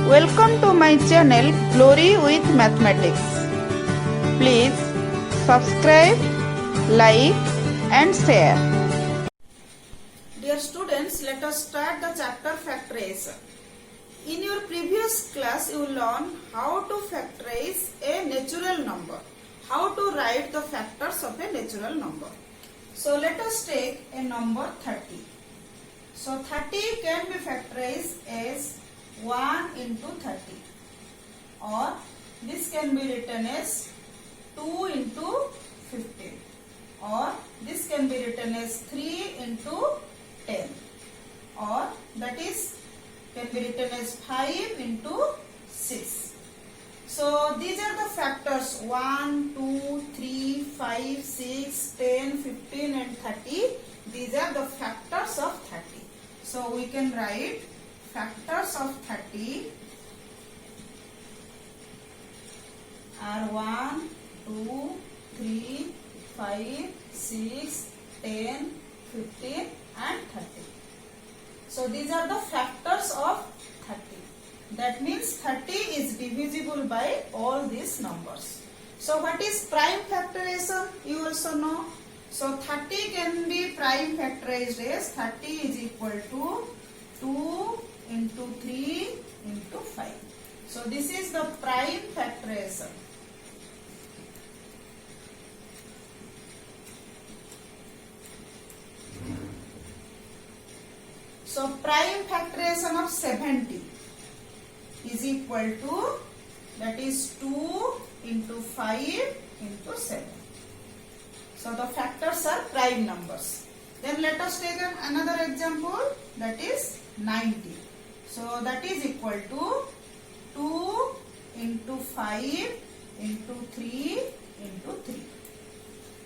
Welcome to my channel Glory with Mathematics. Please subscribe, like and share. Dear students, let us start the chapter factorization. In your previous class, you learned how to factorize a natural number, how to write the factors of a natural number. So let us take a number 30. So 30 can be factorized as 1 into 30, or this can be written as 2 into 15, or this can be written as 3 into 10, or that is can be written as 5 into 6. So these are the factors 1, 2, 3, 5, 6, 10, 15 and 30. These are the factors of 30. So we can write factors of 30 are 1, 2, 3, 5, 6, 10, 15 and 30. So these are the factors of 30. That means 30 is divisible by all these numbers. So what is prime factorization? You also know. So 30 can be prime factorized as 30 is equal to 2 into 3 into 5. So this is the prime factorization. So prime factorization of 70 is equal to, that is 2 into 5 into 7. So the factors are prime numbers. Then let us take another example, that is 90. So that is equal to 2 into 5 into 3 into 3.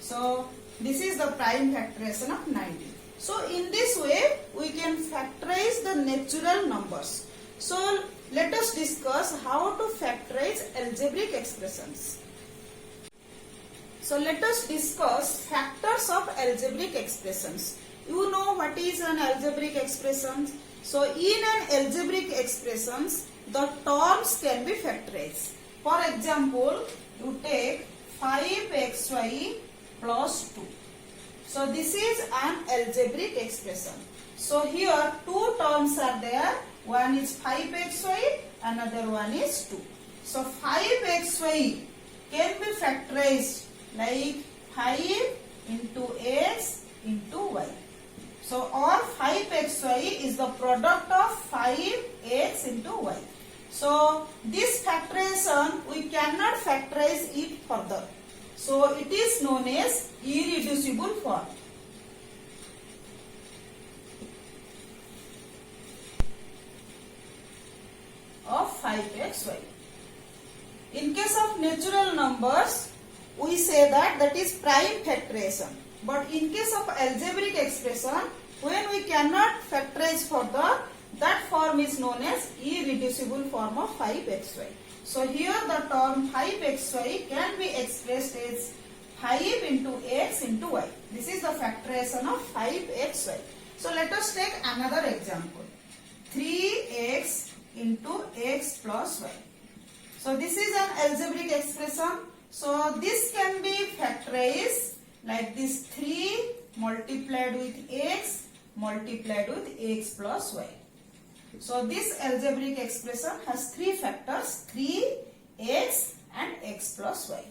So this is the prime factorization of 90. So in this way we can factorize the natural numbers. So let us discuss how to factorize algebraic expressions. So let us discuss factors of algebraic expressions. You know what is an algebraic expression? So in an algebraic expressions, the terms can be factorized. For example, you take 5xy plus 2. So this is an algebraic expression. So here two terms are there. One is 5xy, another one is 2. So 5xy can be factorized like 5 into x into y. So all 5xy is the product of 5x into y. So this factorization we cannot factorize it further. So it is known as irreducible form. Of 5xy. In case of natural numbers, we say that is prime factorization. But in case of algebraic expression, when we cannot factorize further, that form is known as irreducible form of 5xy. So here the term 5xy can be expressed as 5 into x into y. This is the factorization of 5xy. So let us take another example. 3x into x plus y. So this is an algebraic expression. So this can be factorized like this: 3 multiplied with x multiplied with x plus y. So this algebraic expression has three factors: 3, x and x plus y.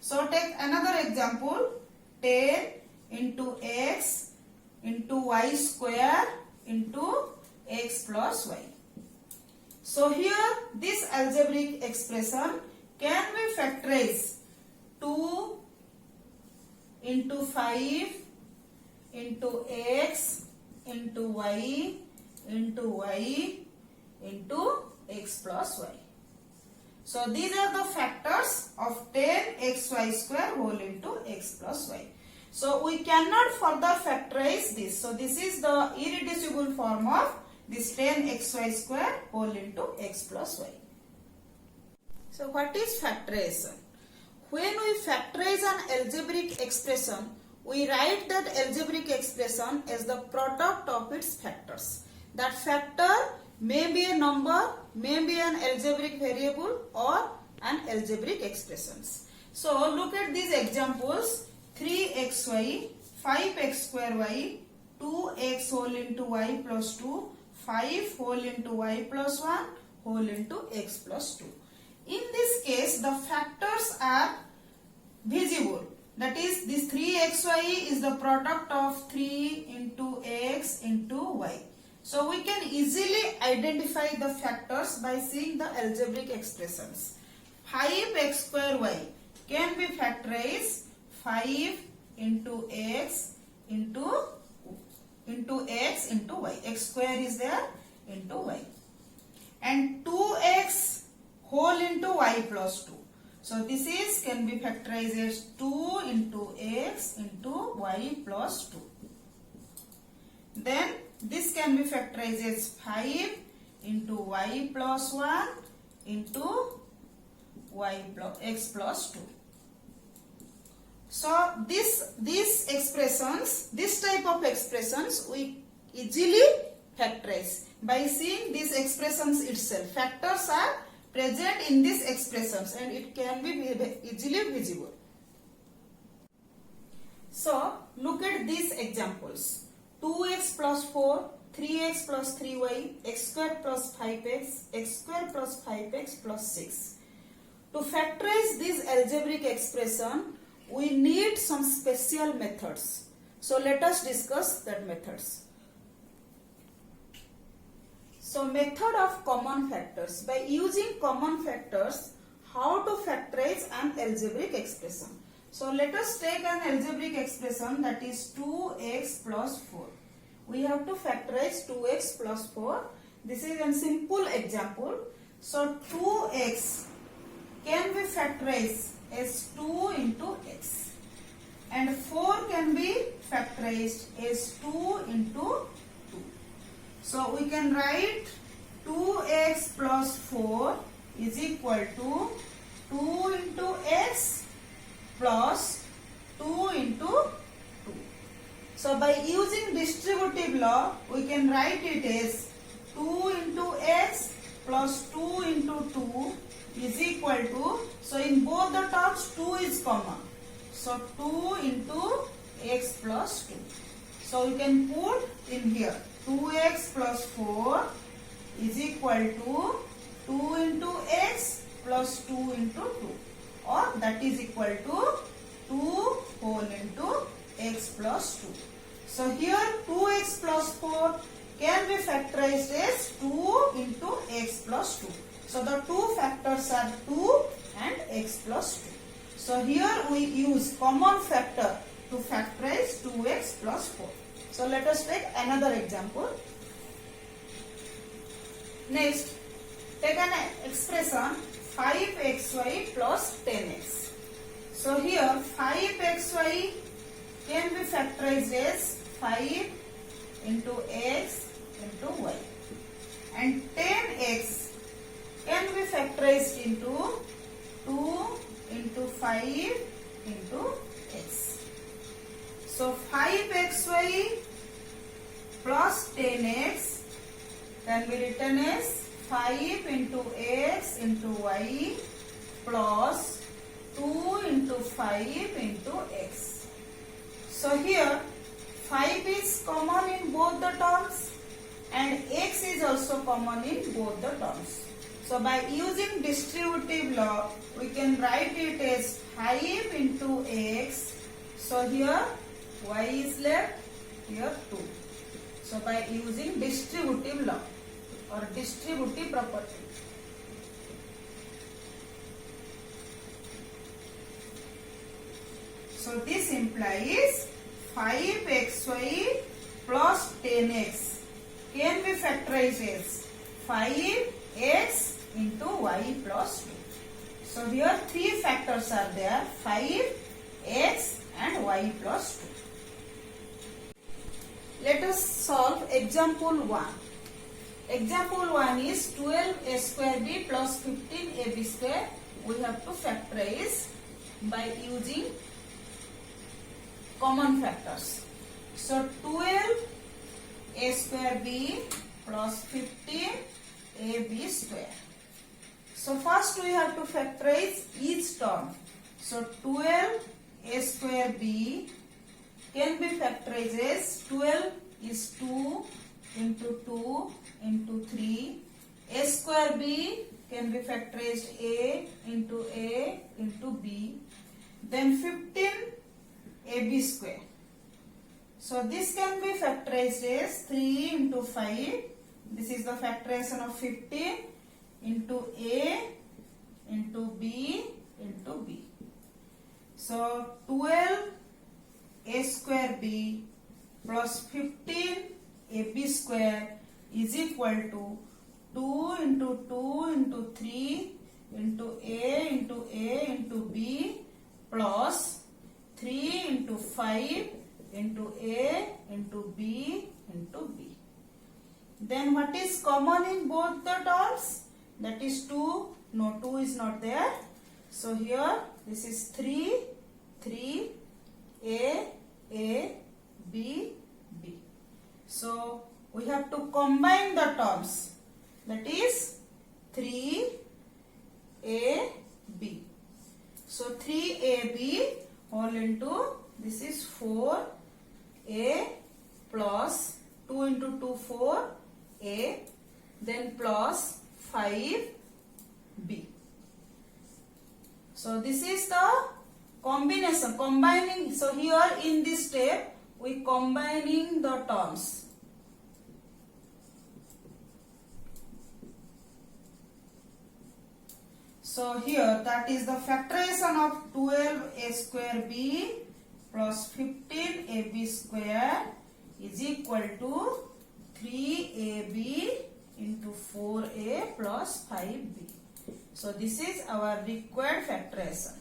So take another example: 10 into x into y square into x plus y. So here this algebraic expression can be factorized: 2 into 5 into x into y into x plus y. So these are the factors of 10xy square whole into x plus y. So we cannot further factorize this. So this is the irreducible form of this 10xy square whole into x plus y. So what is factorization? When we factorize an algebraic expression, we write that algebraic expression as the product of its factors. That factor may be a number, may be an algebraic variable or an algebraic expressions. So look at these examples. 3xy, 5x square y, 2x whole into y plus 2, 5 whole into y plus 1 whole into x plus 2. In this case, the factors are visible. That is, this 3xy is the product of 3 into x into y. So we can easily identify the factors by seeing the algebraic expressions. 5x square y can be factorized 5 into x into x into y. X square is there into y. And 2x whole into y plus 2. So this is can be factorized as 2 into x into y plus 2. Then this can be factorized as 5 into y plus 1 into y plus x plus 2. So these expressions, this type of expressions we easily factorize by seeing these expressions itself. Factors are present in these expressions and it can be easily visible. So look at these examples. 2x plus 4, 3x plus 3y, x square plus 5x, x square plus 5x plus 6. To factorize this algebraic expression, we need some special methods. So let us discuss that methods. So method of common factors. By using common factors, how to factorize an algebraic expression. So let us take an algebraic expression, that is 2x plus 4. We have to factorize 2x plus 4. This is a simple example. So 2x can be factorized as 2 into x. And 4 can be factorized as 2 into 2. So we can write 2x plus 4 is equal to 2 into x plus 2 into 2. So by using distributive law, we can write it as 2 into x plus 2 into 2 is equal to, so in both the terms 2 is common. So 2 into x plus 2. So we can put in here 2x plus 4 is equal to 2 into x plus 2 into 2, or that is equal to 2 whole into x plus 2. So here 2x plus 4 can be factorized as 2 into x plus 2. So the two factors are 2 and x plus 2. So here we use common factor to factorize 2x plus 4. So let us take another example. Next, take an expression 5xy plus 10x. So here 5xy can be factorized as 5 into x into y. And 10x can be factorized into 2 into 5 into x. So 5xy plus 10x can be written as 5 into x into y plus 2 into 5 into x. So here 5 is common in both the terms and x is also common in both the terms. So by using distributive law, we can write it as 5 into x. So here y is left, here 2. So by using distributive law or distributive property. So this implies 5xy plus 10x can be factorized as 5x into y plus 2. So here three factors are there, 5, x and y plus 2. Let us solve example 1. Example 1 is 12a square b plus 15ab square. We have to factorize by using common factors. So 12a square b plus 15ab square. So first we have to factorize each term. So 12a square b can be factorized as 12 is 2 into 2 into 3. A square b can be factorized a into b. Then 15 ab square. So this can be factorized as 3 into 5. This is the factorization of 15 into a into b into b. So 12 a square b plus 15 ab square is equal to 2 into 2 into 3 into a into b plus 3 into 5 into a into b into b. Then what is common in both the terms? That is 2. No, 2 is not there. So here this is 3, a, b, b. So we have to combine the terms. That is 3, a, b. So 3ab whole into, this is 4a plus 2 into 2, 4a, then plus 5b. So this is the combination, combining. So here in this step we combining the terms. So here that is the factorization of 12a square b plus 15ab square is equal to 3ab into 4a plus 5b. So this is our required factorization.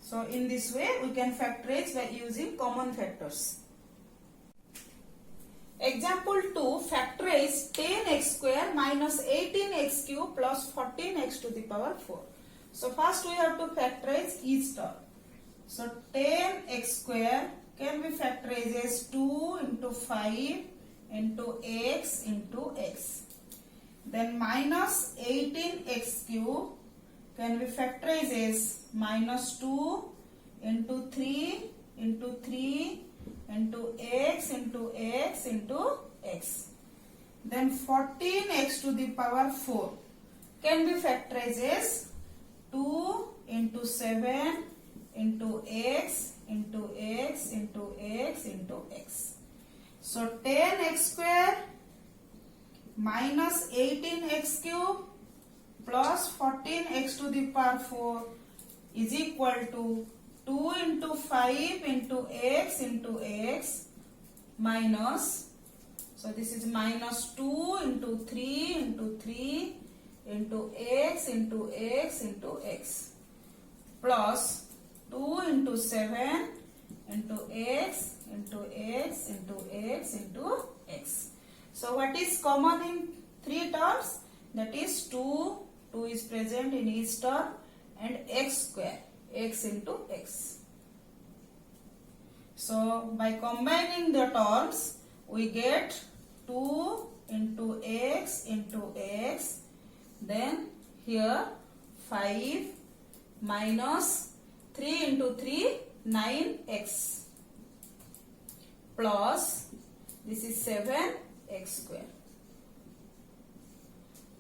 So in this way we can factorize by using common factors. Example 2, factorize 10x square minus 18x cube plus 14x to the power 4. So first we have to factorize each term. So 10x square can be factorized as 2 into 5 into x into x. Then minus 18x cube can be factorized as minus 2 into 3 into 3 into x into x into x. Then 14x to the power 4 can be factorized as 2 into 7 into x into x into x into x. So 10x square minus 18x cube plus 14x to the power 4 is equal to 2 into 5 into x minus, so this is minus 2 into 3 into 3 into x into x into x plus 2 into 7 into x into x into x into x. So what is common in three terms? That is 2 is present in each term, and x square, x into x. So by combining the terms we get 2 into x, then here 5 minus 3 into 3, 9x plus this is 7x square.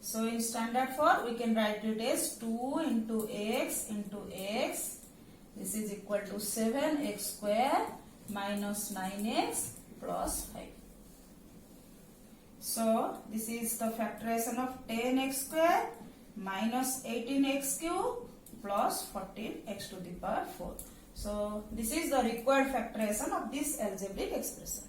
So in standard form we can write it as 2 into x, this is equal to 7x square minus 9x plus 5. So this is the factorization of 10x square minus 18x cube plus 14x to the power 4. So this is the required factorization of this algebraic expression.